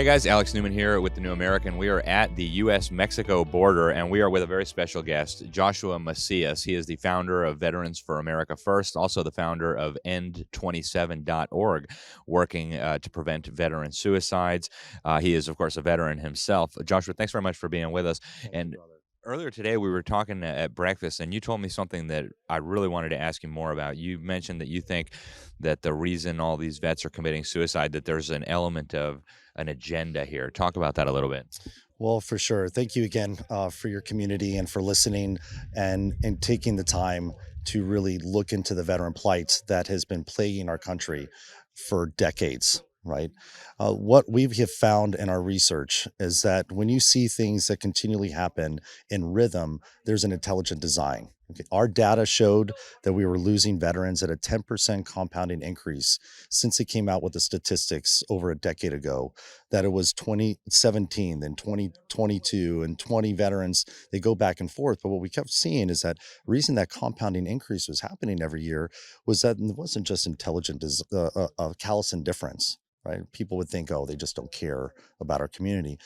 Hey guys, Alex Newman here with the New American. We are at the U.S.-Mexico border, and we are with a very special guest, Joshua Macias. He is the founder of Veterans for America First, also the founder of End27.org, working to prevent veteran suicides. He is, of course, a veteran himself. Joshua, thanks very much for being with us. Thank you, brother. Earlier today, we were talking at breakfast, and you told me something that I really wanted to ask you more about. You mentioned that you think that the reason all these vets are committing suicide, that there's an element of an agenda here. Talk about that a little bit. Well, for sure. Thank you again for your community and for listening and taking the time to really look into the veteran plight that has been plaguing our country for decades, right? What we have found in our research is that when you see things that continually happen in rhythm, there's an intelligent design. Okay? Our data showed that we were losing veterans at a 10% compounding increase since it came out with the statistics over a decade ago, that it was 2017, then 2022, and 20 veterans. They go back and forth. But what we kept seeing is that the reason that compounding increase was happening every year was that it wasn't just callous indifference, right? People would think, oh, they just don't care about our community.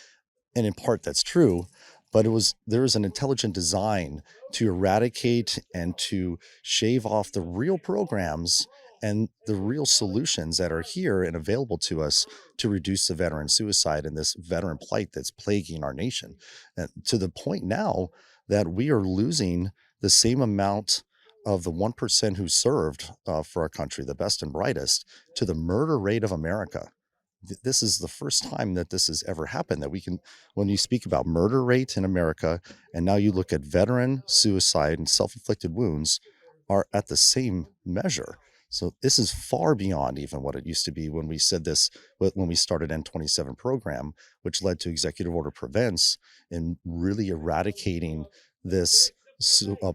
And in part, that's true. But there was an intelligent design to eradicate and to shave off the real programs and the real solutions that are here and available to us to reduce the veteran suicide and this veteran plight that's plaguing our nation. To the point now that we are losing the same amount of the 1% who served for our country, the best and brightest, to the murder rate of America. This is the first time that this has ever happened, that we can, when you speak about murder rate in America, and now you look at veteran suicide and self-inflicted wounds are at the same measure. So this is far beyond even what it used to be when we said this, when we started N27 program, which led to Executive Order Prevents and really eradicating this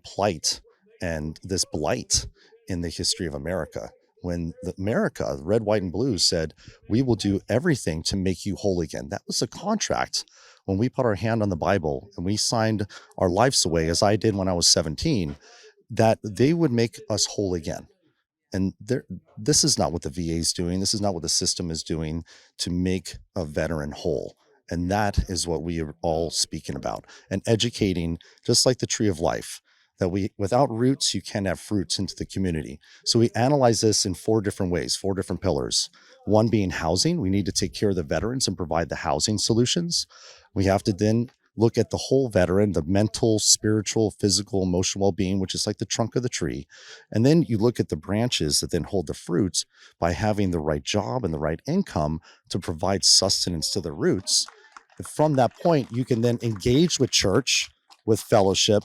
plight and this blight in the history of America. When America, red, white, and blue, said, we will do everything to make you whole again. That was a contract when we put our hand on the Bible and we signed our lives away, as I did when I was 17, that they would make us whole again. And this is not what the VA is doing. This is not what the system is doing to make a veteran whole. And that is what we are all speaking about and educating, just like the tree of life, that without roots, you can't have fruits into the community. So we analyze this in 4 different ways, 4 different pillars. One being housing. We need to take care of the veterans and provide the housing solutions. We have to then look at the whole veteran, the mental, spiritual, physical, emotional well-being, which is like the trunk of the tree. And then you look at the branches that then hold the fruits by having the right job and the right income to provide sustenance to the roots. And from that point, you can then engage with church, with fellowship,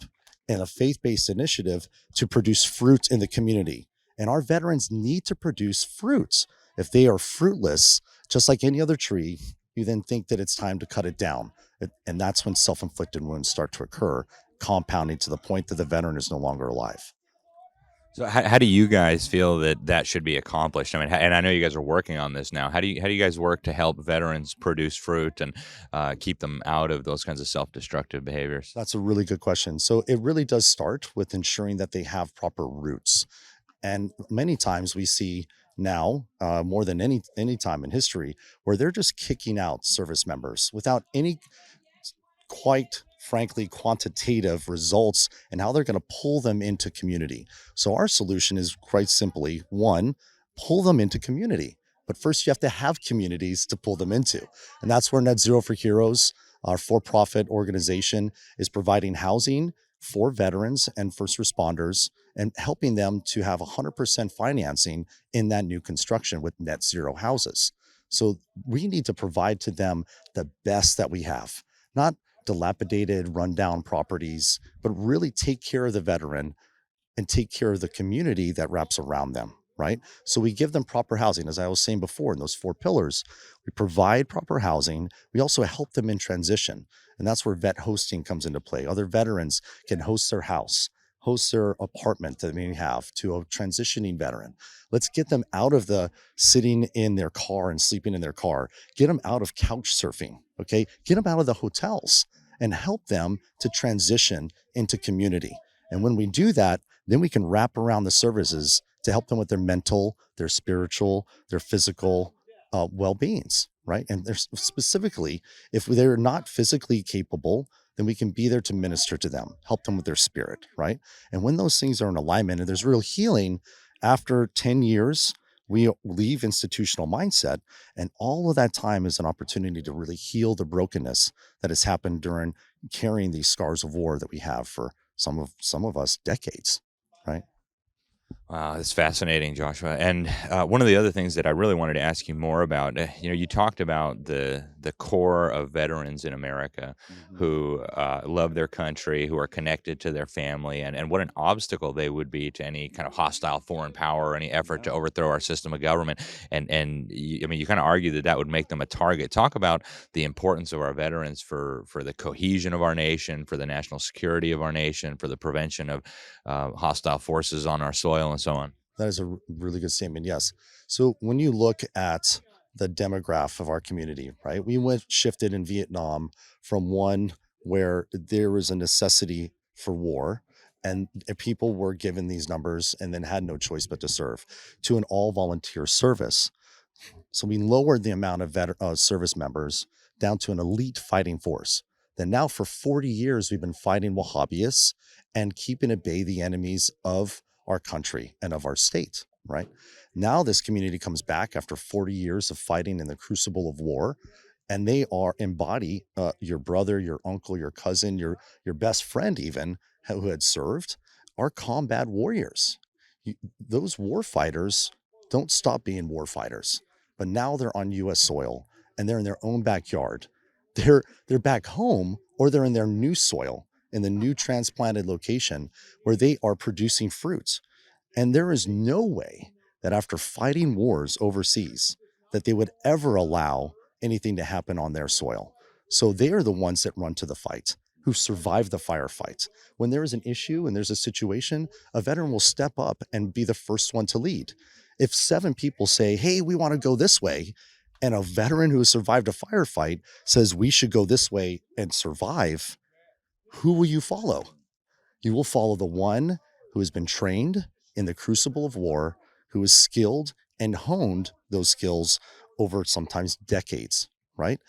and a faith-based initiative to produce fruit in the community. And our veterans need to produce fruits. If they are fruitless, just like any other tree, you then think that it's time to cut it down. And that's when self-inflicted wounds start to occur, compounding to the point that the veteran is no longer alive. So how do you guys feel that that should be accomplished? I mean, and I know you guys are working on this now. How do you guys work to help veterans produce fruit and keep them out of those kinds of self-destructive behaviors? That's a really good question. So it really does start with ensuring that they have proper roots. And many times we see now, more than any time in history, where they're just kicking out service members without any, quite frankly, quantitative results and how they're going to pull them into community. So our solution is quite simply, one, pull them into community. But first you have to have communities to pull them into. And that's where Net Zero for Heroes, our for-profit organization, is providing housing for veterans and first responders and helping them to have 100% financing in that new construction with net zero houses. So we need to provide to them the best that we have, not dilapidated, rundown properties, but really take care of the veteran and take care of the community that wraps around them, right? So we give them proper housing. As I was saying before, in those 4 pillars, we provide proper housing. We also help them in transition. And that's where vet hosting comes into play. Other veterans can host their house, host their apartment that they have to a transitioning veteran. Let's get them out of the sitting in their car and sleeping in their car. Get them out of couch surfing, okay? Get them out of the hotels and help them to transition into community. And when we do that, then we can wrap around the services to help them with their mental, their spiritual, their physical well-beings, right? And there's specifically, if they're not physically capable, then we can be there to minister to them, help them with their spirit, right? And when those things are in alignment and there's real healing after 10 years, we leave institutional mindset, and all of that time is an opportunity to really heal the brokenness that has happened during carrying these scars of war that we have for some of us decades, right? Wow, that's fascinating, Joshua. And one of the other things that I really wanted to ask you more about, you talked about the core of veterans in America who love their country, who are connected to their family, and what an obstacle they would be to any kind of hostile foreign power or any effort to overthrow our system of government. I mean, you kind of argue that that would make them a target. Talk about the importance of our veterans for the cohesion of our nation, for the national security of our nation, for the prevention of hostile forces on our soil, and so on. That is a really good statement. Yes. So when you look at the demographic of our community, right, we shifted in Vietnam from one where there was a necessity for war and people were given these numbers and then had no choice but to serve, to an all volunteer service. So we lowered the amount of service members down to an elite fighting force. Then now for 40 years, we've been fighting Wahhabis and keeping at bay the enemies of our country and of our state, right? Now this community comes back after 40 years of fighting in the crucible of war, and they embody your brother, your uncle, your cousin, your best friend even, who had served, are combat warriors. Those war fighters don't stop being war fighters, but now they're on U.S. soil and they're in their own backyard. They're back home, or they're in their new soil, in the new transplanted location where they are producing fruits. And there is no way that after fighting wars overseas that they would ever allow anything to happen on their soil. So they are the ones that run to the fight, who survive the firefight. When there is an issue and there's a situation, a veteran will step up and be the first one to lead. If 7 people say, hey, we want to go this way, and a veteran who has survived a firefight says we should go this way and survive, who will you follow? You will follow the one who has been trained in the crucible of war, who is skilled and honed those skills over sometimes decades, right?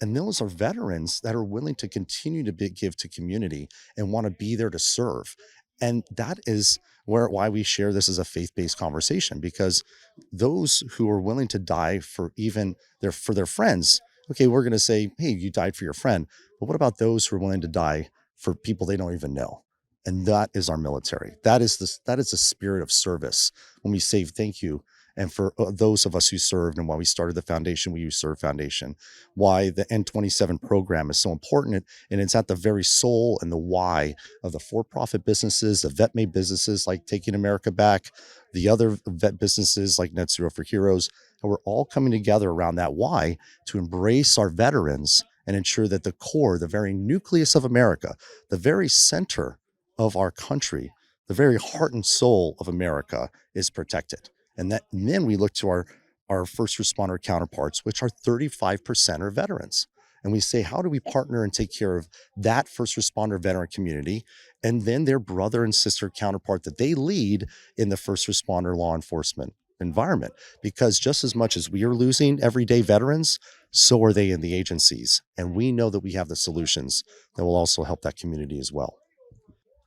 And those are veterans that are willing to continue to give to community and want to be there to serve. And that is why we share this as a faith-based conversation, because those who are willing to die for even for their friends, okay, we're going to say, hey, you died for your friend. But what about those who are willing to die for people they don't even know? And that is our military. That is the spirit of service. When we say thank you, and for those of us who served, and why we started the foundation, we use Serve Foundation, why the N27 program is so important, and it's at the very soul and the why of the for-profit businesses, the vet-made businesses like Taking America Back, the other vet businesses like Net Zero for Heroes, and we're all coming together around that why to embrace our veterans and ensure that the core, the very nucleus of America, the very center of our country, the very heart and soul of America is protected. And then we look to our first responder counterparts, which are 35% are veterans. And we say, how do we partner and take care of that first responder veteran community, and then their brother and sister counterpart that they lead in the first responder law enforcement environment? Because just as much as we are losing everyday veterans, so are they in the agencies. And we know that we have the solutions that will also help that community as well.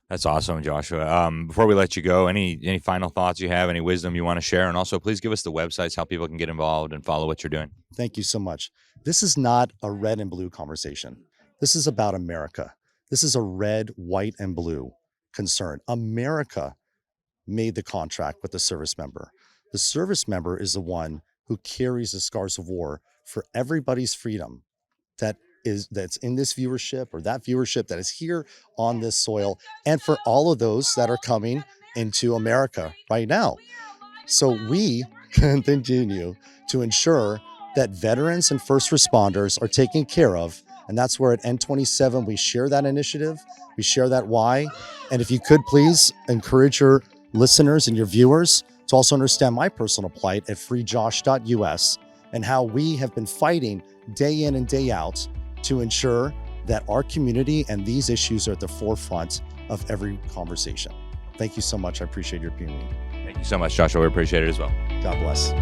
That's awesome, Joshua. Before we let you go, any final thoughts you have, any wisdom you want to share? And also, please give us the websites, how people can get involved and follow what you're doing. Thank you so much. This is not a red and blue conversation. This is about America. This is a red, white, and blue concern. America made the contract with the service member. The service member is the one who carries the scars of war for everybody's freedom that's in this viewership or that viewership that is here on this soil, and for all of those that are coming into America right now. So we can continue to ensure that veterans and first responders are taken care of. And that's where at N27, we share that initiative, we share that why. And if you could please encourage your listeners and your viewers to also understand my personal plight at freejosh.us, and how we have been fighting day in and day out to ensure that our community and these issues are at the forefront of every conversation. Thank you so much. I appreciate your opinion. Thank you so much, Joshua. We appreciate it as well. God bless.